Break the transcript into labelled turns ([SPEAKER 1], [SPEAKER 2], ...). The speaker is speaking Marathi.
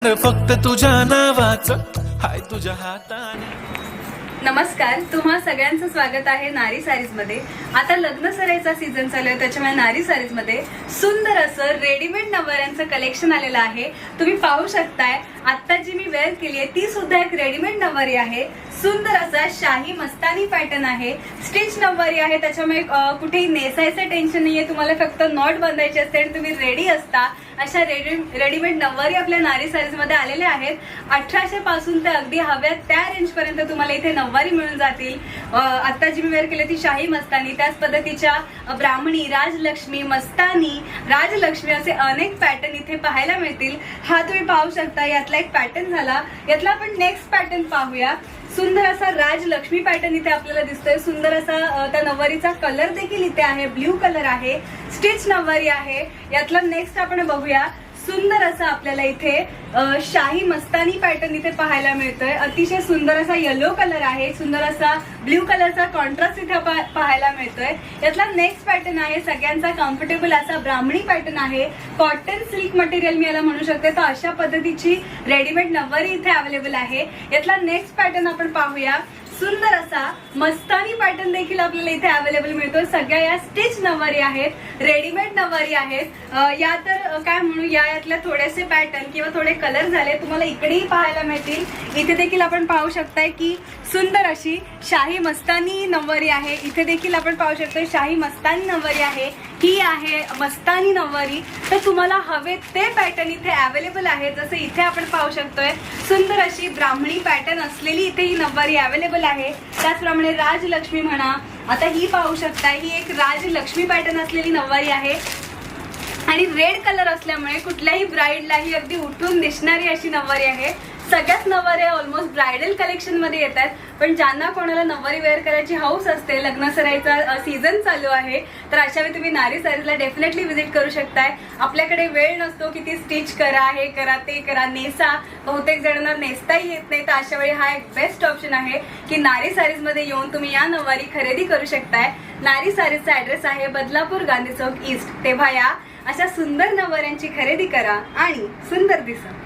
[SPEAKER 1] फक्त तुझ्या नावाचं हाय तुझ्या हाताने।
[SPEAKER 2] नमस्कार, तुम्हा सगळ्यांचं स्वागत आहे नारी सारीज मध्ये। आता लग्न सराईचा सीझन चालू आहे, त्याच्यामुळे नारी सारीज मध्ये सुंदर असं रेडीमेड नवऱ्यांचं कलेक्शन आलेलं आहे। तुम्ही पाहू शकताय आता जी मी वेअर केली आहे ती सुद्धा एक रेडीमेड नववारी आहे। सुंदर असा शाही मस्तानी पॅटर्न आहे, स्टिच नववारी आहे, त्याच्यामुळे कुठेही नेसायचं टेन्शन नाहीये। तुम्हाला फक्त नॉट बांधायची असते आणि तुम्ही रेडी असता अशा रेडीमेड नववारी आपल्या नारी सारीज मध्ये आलेल्या आहेत। 1800 पासून ते अगदी हव्या त्या रेंज पर्यंत तुम्हाला इथे नववारी मिळून जातील। आता जी मी वेअर केली ती शाही मस्तानी, त्याच पद्धतीच्या ब्राह्मणी, राजलक्ष्मी, मस्तानी, राजलक्ष्मी असे अनेक पॅटर्न इथे पाहायला मिळतील। हा तुम्ही पाहू शकता, यातला एक पॅटर्न झाला। यातला आपण नेक्स्ट पॅटर्न पाहूया। सुंदर असा राजलक्ष्मी पॅटर्न इथे आपल्याला दिसतोय। सुंदर असा त्या नववारीचा कलर देखील इथे आहे, ब्ल्यू कलर आहे, स्टिच नववारी आहे। यातला नेक्स्ट आपण बघूया। सुंदर असा आपल्याला इथे शाही मस्तानी पॅटर्न इथे पाहायला मिळतोय। अतिशय सुंदर असा येलो कलर आहे, सुंदर असा ब्ल्यू कलरचा कॉन्ट्रास्ट इथे पाहायला मिळतोय। यातला नेक्स्ट पॅटर्न आहे सगळ्यांचा कम्फर्टेबल असा ब्राह्मणी पॅटर्न आहे, कॉटन सिल्क मटेरियल मी याला म्हणू शकते। तर अशा पद्धतीची रेडीमेड नववारी इथे अवेलेबल आहे। यातला नेक्स्ट पॅटर्न आपण पाहूया। सुंदर असा मस्तानी पॅटर्न देखील आपल्याला इथे अवेलेबल मिळतो। सगळ्या या स्टिच नववारी आहेत, रेडीमेड नववारी आहेत। या तर काय म्हणू, यातल्या थोडेसे पॅटर्न किंवा थोडे कलर झाले तुम्हाला इकडेही पाहायला मिळतील। इथे देखील आपण पाहू शकताय की सुंदर अशी शाही मस्तानी नववारी आहे। इथे देखील आपण पाहू शकतो शाही मस्तानी नववारी आहे, ही आहे मस्तानी नववारी। तर तुम्हाला हवे ते पॅटर्न इथे अवेलेबल आहे। जसं इथे आपण पाहू शकतोय सुंदर अशी ब्राह्मणी पॅटर्न असलेली इथे ही नववारी अवेलेबल आहे। त्याचप्रमाणे राजलक्ष्मी म्हणा, आता ही पाहू शकता, ही एक राजलक्ष्मी पॅटर्न असलेली नववारी आहे आणि रेड कलर असल्यामुळे कुठल्याही ब्राइडला ही अगदी उठून दिसणारी अशी नववारी आहे। सगळ्याच नववाऱ्या ऑलमोस्ट ब्रायडल कलेक्शन मध्ये येतात, पण ज्यांना कोणाला नववारी वेअर करायची हौस असते, लग्न सराईचा सीझन चालू आहे, तर अशा वेळी तुम्ही नारी सारीजला डेफिनेटली व्हिजिट करू शकताय। आपल्याकडे वेळ नसतो की ती स्टिच करा, हे करा, ते करा, नेसा, बहुतेक जणांना नेसताही येत नाही। तर अशा वेळी हा एक बेस्ट ऑप्शन आहे की नारी सारीज मध्ये येऊन तुम्ही या नववारी खरेदी करू शकताय। नारी सारीजचा ऍड्रेस आहे बदलापूर, गांधी चौक ईस्ट। तेव्हा या अशा सुंदर नववाऱ्यांची खरेदी करा आणि सुंदर दिसा।